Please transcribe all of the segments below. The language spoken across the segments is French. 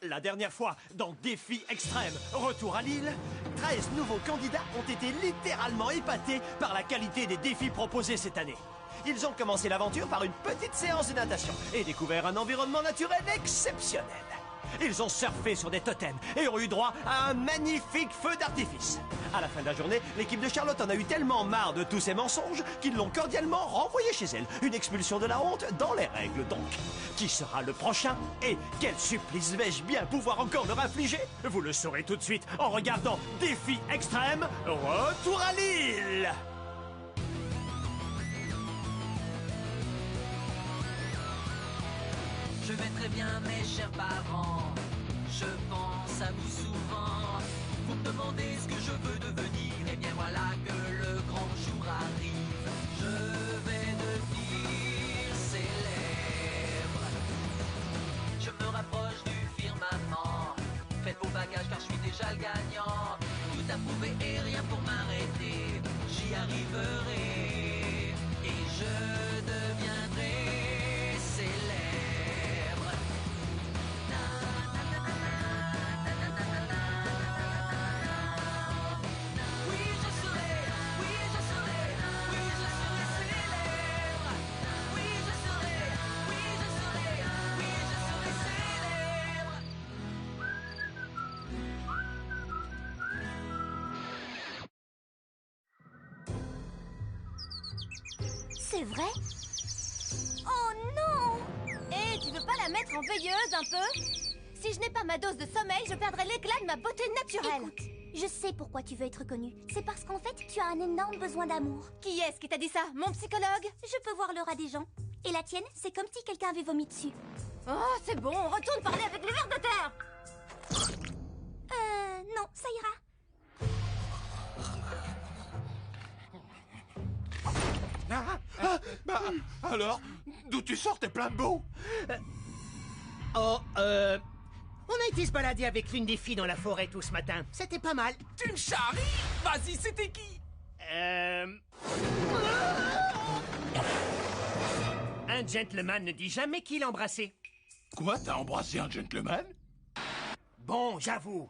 La dernière fois, dans Défi Extrême, retour à Lille, 13 nouveaux candidats ont été littéralement épatés par la qualité des défis proposés cette année. Ils ont commencé l'aventure par une petite séance de natation et découvert un environnement naturel exceptionnel. Ils ont surfé sur des totems et ont eu droit à un magnifique feu d'artifice. À la fin de la journée, l'équipe de Charlotte en a eu tellement marre de tous ces mensonges qu'ils l'ont cordialement renvoyé chez elle. Une expulsion de la honte dans les règles donc. Qui sera le prochain et quel supplice vais-je bien pouvoir encore leur infliger? Vous le saurez tout de suite en regardant Défi Extrême, retour à Lille. Je vais très bien mes chers parents, je pense à vous souvent. Vous me demandez ce que je veux devenir, et bien voilà que le grand jour arrive. Je vais devenir célèbre. Je me rapproche du firmament. Faites vos bagages car je suis déjà le gagnant. Tout à prouver et rien pour m'arrêter. J'y arriverai et je deviendrai célèbre. C'est vrai? Oh non! Hé, tu veux pas la mettre en veilleuse un peu? Si je n'ai pas ma dose de sommeil, je perdrai l'éclat de ma beauté naturelle. Écoute, je sais pourquoi tu veux être connue. C'est parce qu'en fait, tu as un énorme besoin d'amour. Qui est-ce qui t'a dit ça? Mon psychologue? Je peux voir l'aura des gens. Et la tienne, c'est comme si quelqu'un avait vomi dessus. Oh, c'est bon, on retourne parler avec les vers de terre. Non, ça ira. Alors, d'où tu sors tes plein de beau? On a été se balader avec l'une des filles dans la forêt tout ce matin. C'était pas mal. Tu me charries? Vas-y, c'était qui? Un gentleman ne dit jamais qui l'a embrassé. Quoi, t'as embrassé un gentleman? Bon, j'avoue.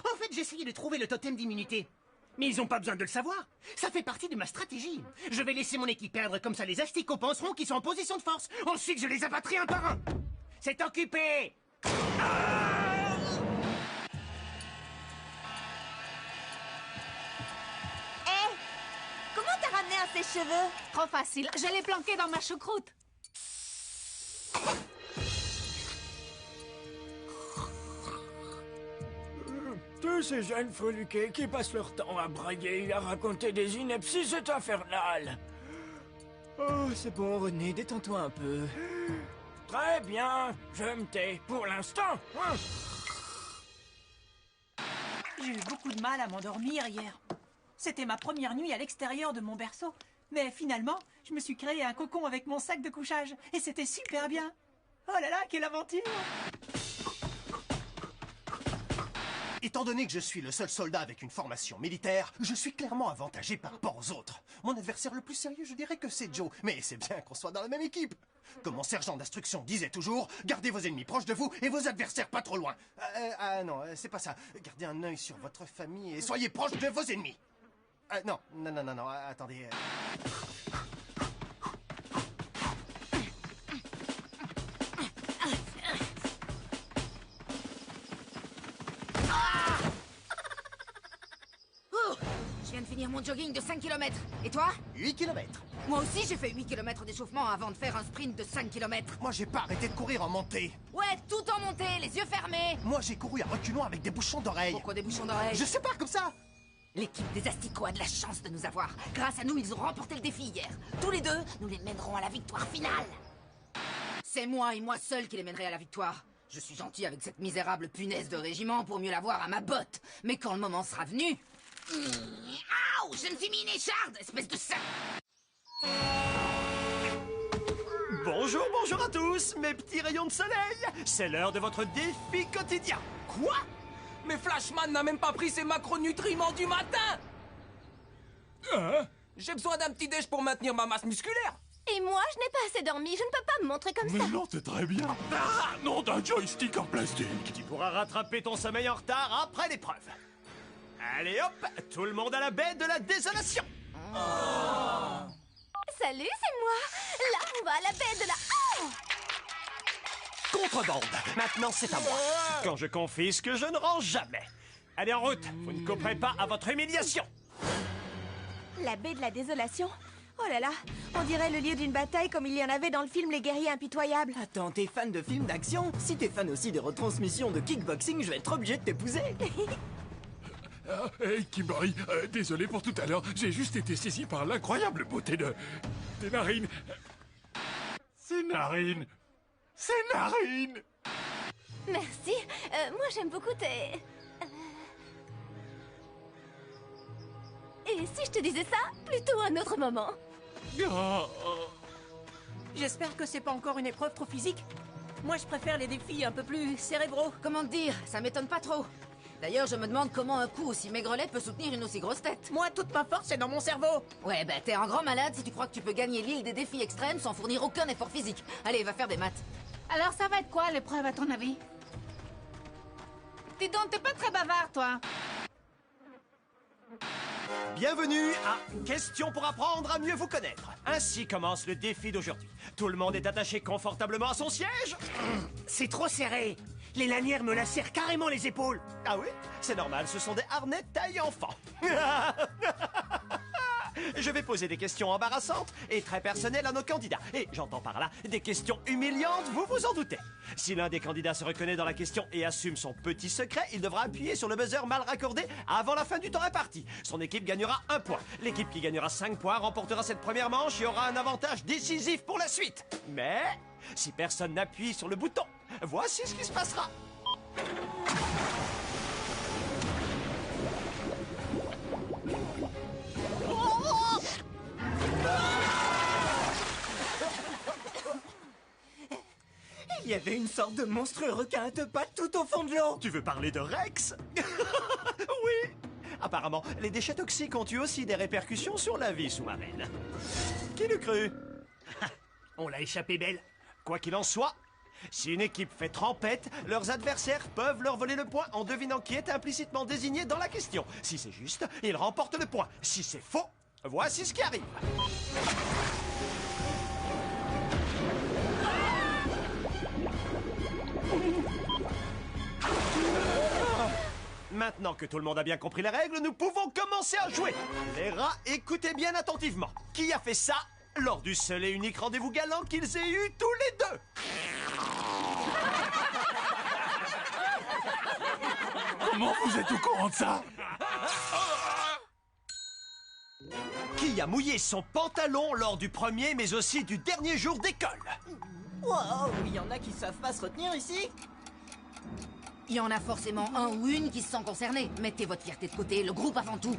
En fait, j'essayais de trouver le totem d'immunité. Mais ils ont pas besoin de le savoir. Ça fait partie de ma stratégie. Je vais laisser mon équipe perdre, comme ça les asticots penseront qu'ils sont en position de force. Ensuite, je les abattrai un par un. C'est occupé. Comment t'as ramené à ses cheveux? Trop facile, je l'ai planqué dans ma choucroute. Tous ces jeunes freluqués qui passent leur temps à brailler et à raconter des inepties, c'est infernal. Oh, c'est bon, René, détends-toi un peu. Très bien, je me tais pour l'instant. J'ai eu beaucoup de mal à m'endormir hier. C'était ma première nuit à l'extérieur de mon berceau. Mais finalement, je me suis créé un cocon avec mon sac de couchage. Et c'était super bien. Oh là là, quelle aventure! Étant donné que je suis le seul soldat avec une formation militaire, je suis clairement avantagé par rapport aux autres. Mon adversaire le plus sérieux, je dirais que c'est Joe. Mais c'est bien qu'on soit dans la même équipe. Comme mon sergent d'instruction disait toujours, gardez vos ennemis proches de vous et vos adversaires pas trop loin. Non, c'est pas ça. Gardez un œil sur votre famille et soyez proches de vos ennemis. Non, attendez. Je viens de finir mon jogging de 5 km. Et toi? 8 km. Moi aussi, j'ai fait 8 km d'échauffement avant de faire un sprint de 5 km. Moi, j'ai pas arrêté de courir en montée. Ouais, tout en montée, les yeux fermés. Moi, j'ai couru à reculons avec des bouchons d'oreilles. Pourquoi des bouchons d'oreilles? Je sais pas, comme ça. L'équipe des asticots a de la chance de nous avoir. Grâce à nous, ils ont remporté le défi hier. Tous les deux, nous les mènerons à la victoire finale. C'est moi et moi seul qui les mènerai à la victoire. Je suis gentil avec cette misérable punaise de régiment pour mieux l'avoir à ma botte. Mais quand le moment sera venu... Aouh, je me suis mis une écharde, espèce de sac. Bonjour à tous, mes petits rayons de soleil. C'est l'heure de votre défi quotidien. Quoi? Mais Flashman n'a même pas pris ses macronutriments du matin. J'ai besoin d'un petit déj pour maintenir ma masse musculaire. Et moi, je n'ai pas assez dormi, je ne peux pas me montrer comme Mais ça. non, t'es très bien. Ah, nom d'un joystick en plastique. Tu pourras rattraper ton sommeil en retard après l'épreuve. Allez hop, tout le monde à la baie de la désolation. Salut, c'est moi. Là, on va à la baie de la... Oh, Contrebande, maintenant c'est à moi. Quand je confisque, je ne range jamais. Allez en route, vous ne couperez pas à votre humiliation. La baie de la désolation? Oh là là, on dirait le lieu d'une bataille comme il y en avait dans le film Les Guerriers Impitoyables. Attends, t'es fan de films d'action? Si t'es fan aussi des retransmissions de kickboxing, je vais être obligé de t'épouser. Hey, Kimberly, désolé pour tout à l'heure. J'ai juste été saisi par l'incroyable beauté des narines. Ces narines. Ces narines. merci. Moi, j'aime beaucoup tes... Et si je te disais ça, plutôt un autre moment. J'espère que c'est pas encore une épreuve trop physique. Moi, je préfère les défis un peu plus cérébraux. Comment te dire? Ça m'étonne pas trop. D'ailleurs, je me demande comment un coup aussi maigrelet peut soutenir une aussi grosse tête. Moi, toute ma force est dans mon cerveau. Ouais, bah t'es un grand malade si tu crois que tu peux gagner l'île des défis extrêmes sans fournir aucun effort physique. Allez, va faire des maths. Alors ça va être quoi l'épreuve à ton avis? Dis donc, t'es pas très bavard, toi. Bienvenue à Question pour apprendre à mieux vous connaître. Ainsi commence le défi d'aujourd'hui. Tout le monde est attaché confortablement à son siège. C'est trop serré. Les lanières me lacèrent carrément les épaules. Ah oui? C'est normal, ce sont des harnais taille enfant. Je vais poser des questions embarrassantes et très personnelles à nos candidats. Et j'entends par là des questions humiliantes, vous vous en doutez. Si l'un des candidats se reconnaît dans la question et assume son petit secret, il devra appuyer sur le buzzer mal raccordé avant la fin du temps imparti. Son équipe gagnera 1 point. L'équipe qui gagnera 5 points remportera cette première manche et aura un avantage décisif pour la suite. Mais si personne n'appuie sur le bouton, voici ce qui se passera. Il y avait une sorte de monstrueux requin à 2 pattes tout au fond de l'eau. Tu veux parler de Rex? Oui. Apparemment, les déchets toxiques ont eu aussi des répercussions sur la vie sous-marine. Qui l'eût cru? On l'a échappé belle. Quoi qu'il en soit, si une équipe fait trempette, leurs adversaires peuvent leur voler le point en devinant qui est implicitement désigné dans la question. Si c'est juste, ils remportent le point. Si c'est faux, voici ce qui arrive. Maintenant que tout le monde a bien compris les règles, nous pouvons commencer à jouer. Les rats, écoutez bien attentivement. Qui a fait ça lors du seul et unique rendez-vous galant qu'ils aient eu tous les deux? Comment vous êtes au courant de ça? Qui a mouillé son pantalon lors du premier mais aussi du dernier jour d'école? Wow, il y en a qui savent pas se retenir ici. Il y en a forcément un ou une qui se sent concerné. Mettez votre fierté de côté, le groupe avant tout.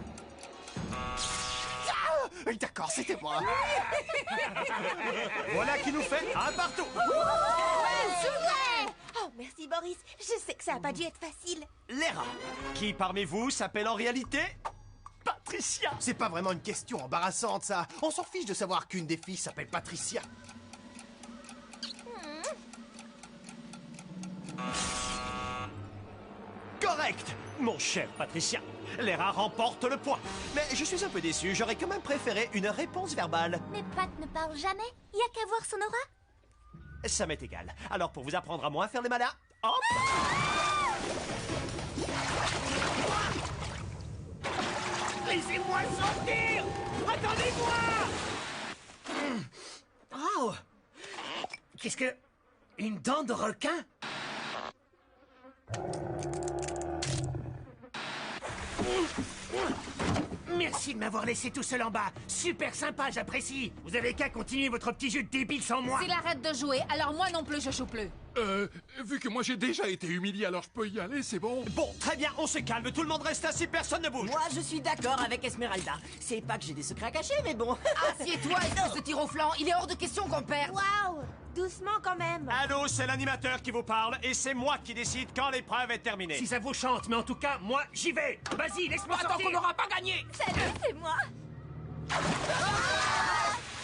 D'accord, c'était moi. Voilà qui nous fait un partout. Oh, merci Boris. Je sais que ça a pas dû être facile. Les rats. Qui parmi vous s'appelle en réalité Patricia? C'est pas vraiment une question embarrassante, ça. On s'en fiche de savoir qu'une des filles s'appelle Patricia. Correct, mon cher Patricia. Les rats remportent le point. Mais je suis un peu déçu, j'aurais quand même préféré une réponse verbale. Mais Pat ne parle jamais. Y a qu'à voir son aura. Ça m'est égal. Alors pour vous apprendre à moins faire les malins, hop! Laissez-moi sortir! Attendez-moi! Oh! Qu'est-ce que... Une dent de requin? Merci de m'avoir laissé tout seul en bas. Super sympa, j'apprécie. Vous avez qu'à continuer votre petit jeu de débile sans moi. S'il arrête de jouer, alors moi non plus je joue plus. Vu que moi j'ai déjà été humilié, alors je peux y aller, c'est bon? Bon, très bien, on se calme, tout le monde reste assis, personne ne bouge. Moi, je suis d'accord avec Esmeralda. C'est pas que j'ai des secrets à cacher, mais bon. Assieds-toi, espèce de tir au flanc. Il est hors de question qu'on perde. Waouh! Doucement quand même. Allô, c'est l'animateur qui vous parle et c'est moi qui décide quand l'épreuve est terminée. Si ça vous chante, mais en tout cas, moi, j'y vais. Vas-y, laisse-moi sortir. Attends qu'on n'aura pas gagné. Salut, c'est moi.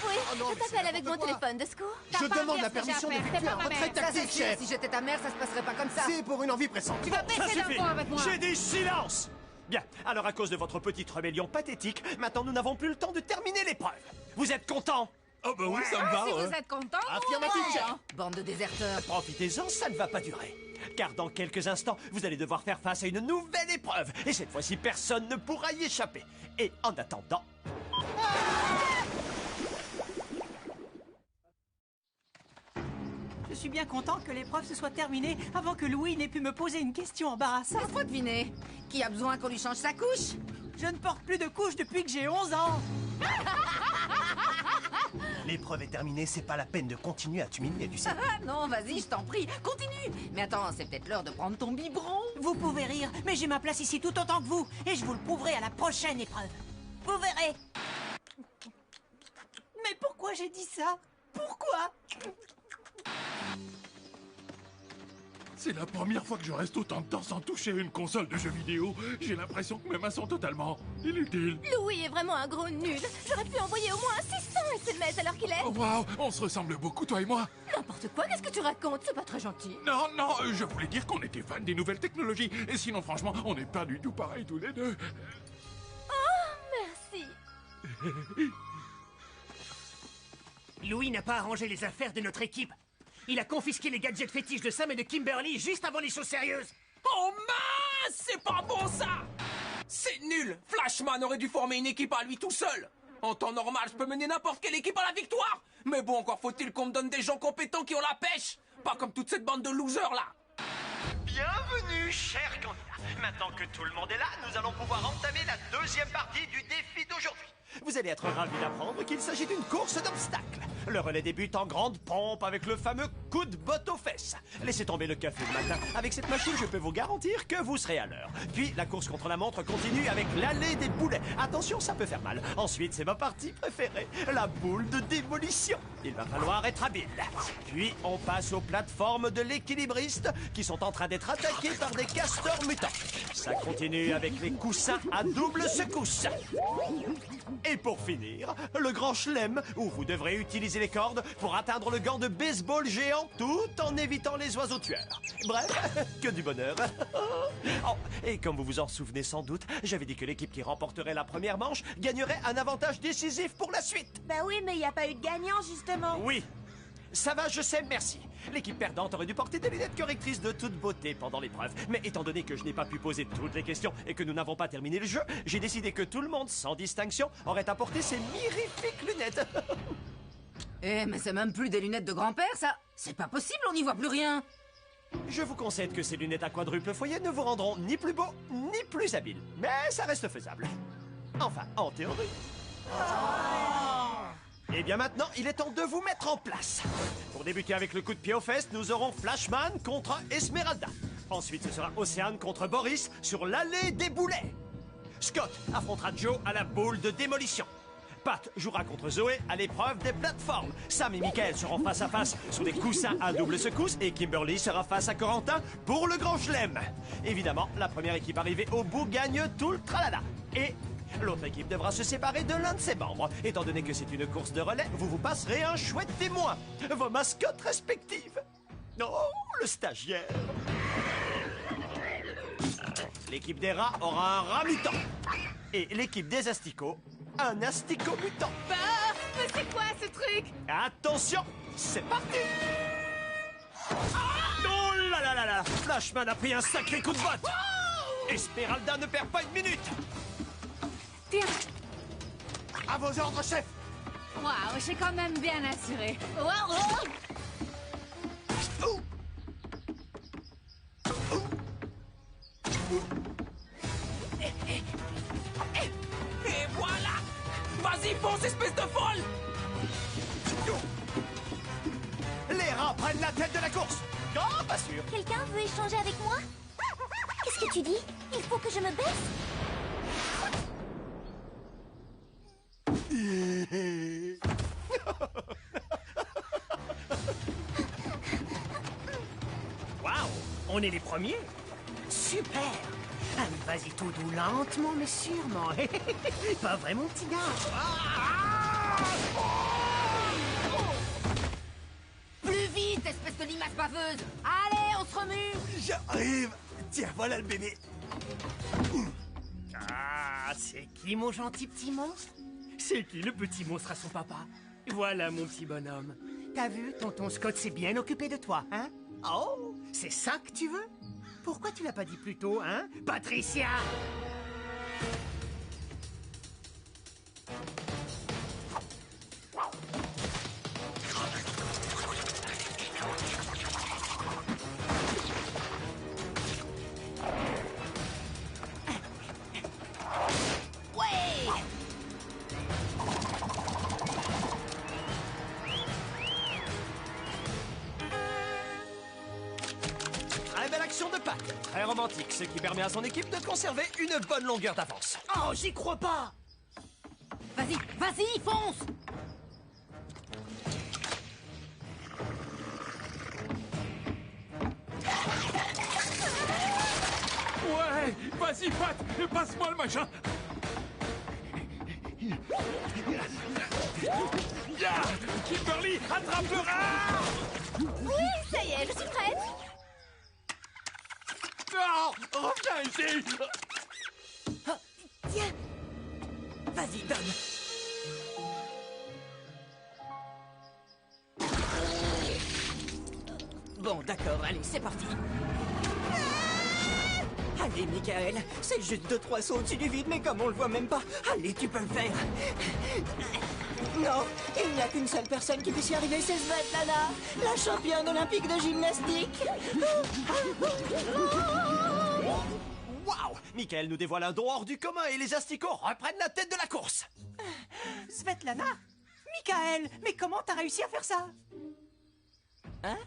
Oui, non, je mais c'est t'appelle avec mon n'importe quoi. téléphone de secours. Je demande la permission d'effectuer un retrait Ça, c'est tactique, sûr, chef. si j'étais ta mère, ça se passerait pas comme ça. C'est pour une envie pressante. Tu vas Ça baisser d'un suffit. ton avec moi. J'ai dit silence. Bien, alors à cause de votre petite rébellion pathétique, maintenant nous n'avons plus le temps de terminer l'épreuve. Vous êtes contents? Oh bah oui, ça me va. Si ouais. vous êtes content, Affirmatif, chef. bande de déserteurs. Profitez-en, ça ne va pas durer. Car dans quelques instants, vous allez devoir faire face à une nouvelle épreuve. Et cette fois-ci, personne ne pourra y échapper. Et en attendant... Je suis bien content que l'épreuve se soit terminée avant que Louis n'ait pu me poser une question embarrassante. Laisse-moi deviner. Qui a besoin qu'on lui change sa couche? Je ne porte plus de couche depuis que j'ai 11 ans. L'épreuve est terminée, c'est pas la peine de continuer à t'humilier, tu sais. Ah non, vas-y, je t'en prie, continue. Mais attends, c'est peut-être l'heure de prendre ton biberon. Vous pouvez rire, mais j'ai ma place ici tout autant que vous. Et je vous le prouverai à la prochaine épreuve. Vous verrez. Mais pourquoi j'ai dit ça? Pourquoi? C'est la première fois que je reste autant de temps sans toucher une console de jeux vidéo. J'ai l'impression que mes mains sont totalement inutiles. Louis est vraiment un gros nul. J'aurais pu envoyer au moins 600 SMS alors qu'il est... Oh waouh, on se ressemble beaucoup, toi et moi. N'importe quoi, qu'est-ce que tu racontes? C'est pas très gentil. Non, je voulais dire qu'on était fans des nouvelles technologies. Et sinon, franchement, on n'est pas du tout pareils tous les deux. Oh, merci. Louis n'a pas arrangé les affaires de notre équipe. Il a confisqué les gadgets fétiches de Sam et de Kimberly juste avant les choses sérieuses. Oh mince, c'est pas bon ça. C'est nul. Flashman aurait dû former une équipe à lui tout seul. En temps normal, je peux mener n'importe quelle équipe à la victoire. Mais bon, encore faut-il qu'on me donne des gens compétents qui ont la pêche. Pas comme toute cette bande de losers là. Bienvenue, chers candidats. Maintenant que tout le monde est là, nous allons pouvoir entamer la deuxième partie du défi d'aujourd'hui. Vous allez être ravis d'apprendre qu'il s'agit d'une course d'obstacles. Le relais débute en grande pompe avec le fameux coup de botte aux fesses. Laissez tomber le café le matin. Avec cette machine, je peux vous garantir que vous serez à l'heure. Puis, la course contre la montre continue avec l'allée des boulets. Attention, ça peut faire mal. Ensuite, c'est ma partie préférée, la boule de démolition. Il va falloir être habile. Puis, on passe aux plateformes de l'équilibriste qui sont en train d'être attaqués par des castors mutants. Ça continue avec les coussins à double secousse. Et pour finir, le grand chelem, où vous devrez utiliser les cordes pour atteindre le gant de baseball géant tout en évitant les oiseaux tueurs. Bref, que du bonheur. Oh, et comme vous vous en souvenez sans doute, j'avais dit que l'équipe qui remporterait la première manche gagnerait un avantage décisif pour la suite. Bah oui, mais il n'y a pas eu de gagnant, justement. Oui. Ça va, je sais, merci. L'équipe perdante aurait dû porter des lunettes correctrices de toute beauté pendant l'épreuve. Mais étant donné que je n'ai pas pu poser toutes les questions et que nous n'avons pas terminé le jeu, j'ai décidé que tout le monde, sans distinction, aurait apporté ces mirifiques lunettes. Eh, mais c'est même plus des lunettes de grand-père, ça. C'est pas possible, on n'y voit plus rien. Je vous concède que ces lunettes à quadruple foyer ne vous rendront ni plus beau, ni plus habile. Mais ça reste faisable. Enfin, en théorie. Et bien maintenant, il est temps de vous mettre en place. Pour débuter avec le coup de pied aux fesses, nous aurons Flashman contre Esmeralda. Ensuite, ce sera Océane contre Boris sur l'allée des boulets. Scott affrontera Joe à la boule de démolition. Pat jouera contre Zoé à l'épreuve des plateformes. Sam et Michael seront face à face sur des coussins à double secousse et Kimberly sera face à Corentin pour le grand chelem. Évidemment, la première équipe arrivée au bout gagne tout le tralala. Et l'autre équipe devra se séparer de l'un de ses membres. Étant donné que c'est une course de relais, vous vous passerez un chouette témoin. Vos mascottes respectives. Oh, le stagiaire. L'équipe des rats aura un rat mutant. Et l'équipe des asticots, un asticot mutant. Bah, mais c'est quoi ce truc? Attention, c'est parti. Oh là là là là, Flashman a pris un sacré coup de botte. Esmeralda ne perd pas une minute. Tiens. À vos ordres, chef. Waouh, j'ai quand même bien assuré. Et voilà. Vas-y, fonce, espèce de folle. Les rats prennent la tête de la course. Oh, pas sûr. Quelqu'un veut échanger avec moi? Qu'est-ce que tu dis? Il faut que je me baisse? Waouh, on est les premiers. Super. Allez, vas-y tout doux, lentement mais sûrement. Pas vrai, mon petit gars. baveuse. Allez, on se remue. J'arrive. Tiens, voilà le bébé. Ah, c'est qui mon gentil petit monstre? C'est qui le petit monstre à son papa? Voilà mon petit bonhomme. T'as vu, tonton Scott s'est bien occupé de toi, hein? Oh, c'est ça que tu veux? Pourquoi tu l'as pas dit plus tôt, hein? Patricia! Très belle action de Pat. Très romantique, ce qui permet à son équipe de conserver une bonne longueur d'avance. Oh, j'y crois pas! Vas-y, vas-y, fonce. Ouais, vas-y, Pat, passe-moi le machin. Ya, Kimberly, attrape le rat. Oui, ça y est, je suis prête. Non, reviens ici. Tiens. Vas-y, donne. Bon, d'accord, allez, c'est parti. Allez, Michael, c'est juste 2-3 sauts au-dessus du vide, mais comme on le voit même pas, allez, tu peux le faire. Non, il n'y a qu'une seule personne qui puisse y arriver, c'est Svetlana, la championne olympique de gymnastique. Waouh! Michael nous dévoile un don hors du commun et les asticots reprennent la tête de la course. Svetlana? Michael, mais comment t'as réussi à faire ça? Hein?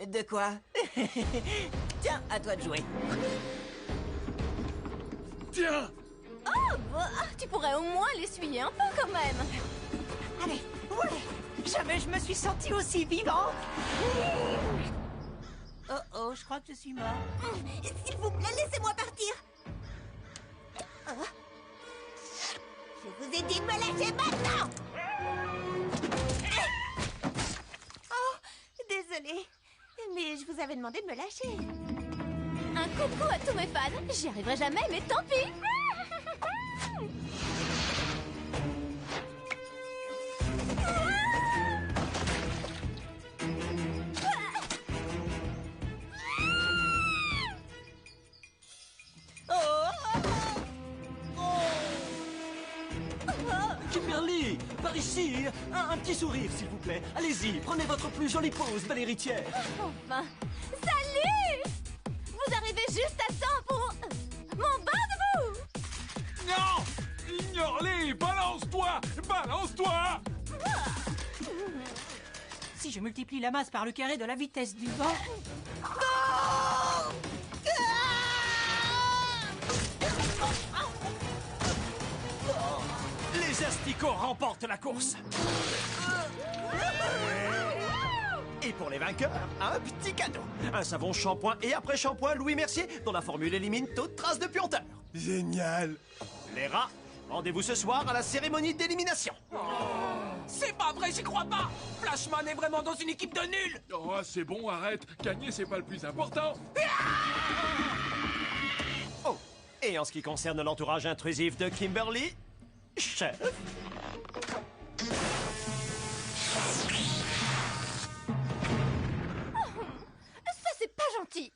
De quoi? Tiens, à toi de jouer. Tiens! Oh, bah, tu pourrais au moins l'essuyer un peu quand même. Allez, ouais! Jamais je me suis senti aussi vivant! Oh oh, je crois que je suis mort. S'il vous plaît, laissez-moi partir. Oh. Je vous ai dit de me lâcher maintenant. Oh, désolée. Mais je vous avais demandé de me lâcher. Un coucou à tous mes fans. J'y arriverai jamais, mais tant pis. Kimberly, par ici, un petit sourire s'il vous plaît. Allez-y, prenez votre plus jolie pose, belle héritière. Enfin, salut! Vous arrivez juste à temps pour mon bain de boue. Non! Ignore-les! Balance-toi! Balance-toi! Si je multiplie la masse par le carré de la vitesse du vent... Les asticots remportent la course. Et pour les vainqueurs, un petit cadeau. Un savon shampoing et après-shampoing Louis Mercier, dont la formule élimine toute trace de puanteur. Génial. Les rats, rendez-vous ce soir à la cérémonie d'élimination. C'est pas vrai, j'y crois pas. Flashman est vraiment dans une équipe de nuls. Oh, c'est bon, arrête. Gagner, c'est pas le plus important. Oh, et en ce qui concerne l'entourage intrusif de Kimberly, chef. Ça, c'est pas gentil.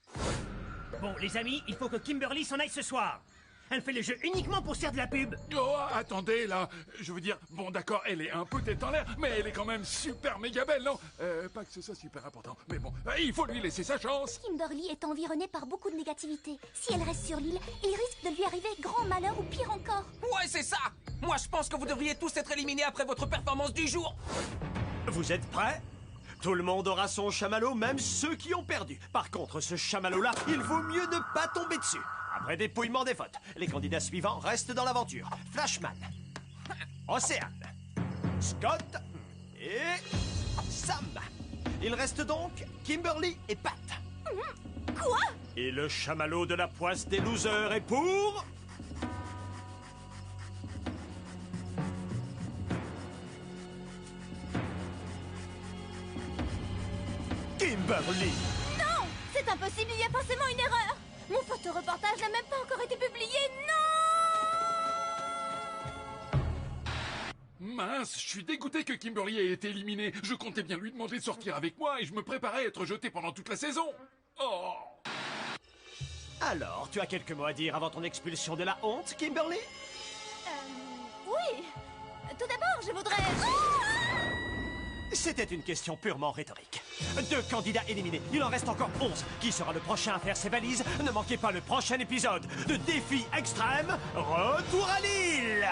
Bon, les amis, il faut que Kimberly s'en aille ce soir. Elle fait le jeu uniquement pour se faire de la pub. Oh, attendez, là. Je veux dire, bon, d'accord, elle est un peu tête en l'air, mais elle est quand même super méga belle, non? Pas que ce soit super important, mais bon, il faut lui laisser sa chance. Kimberly est environnée par beaucoup de négativité. Si elle reste sur l'île, il risque de lui arriver grand malheur ou pire encore. Ouais, c'est ça. Moi, je pense que vous devriez tous être éliminés après votre performance du jour. Vous êtes prêts? Tout le monde aura son chamallow, même ceux qui ont perdu. Par contre, ce chamallow-là, il vaut mieux ne pas tomber dessus. Après dépouillement des votes, les candidats suivants restent dans l'aventure. Flashman, Océane, Scott et Sam. Il reste donc Kimberly et Pat. Quoi? Et le chamallow de la poisse des losers est pour... Kimberly. Kimberly. Non, c'est impossible, il y a forcément une erreur. Mon photoreportage n'a même pas encore été publié, non! Mince, je suis dégoûté que Kimberly ait été éliminée. Je comptais bien lui demander de sortir avec moi et je me préparais à être jeté pendant toute la saison. Oh! Alors, tu as quelques mots à dire avant ton expulsion de la honte, Kimberly? Oui. Tout d'abord, je voudrais... C'était une question purement rhétorique. 2 candidats éliminés. Il en reste encore 11. Qui sera le prochain à faire ses valises? Ne manquez pas le prochain épisode de Défi Extrême, Retour à l'île!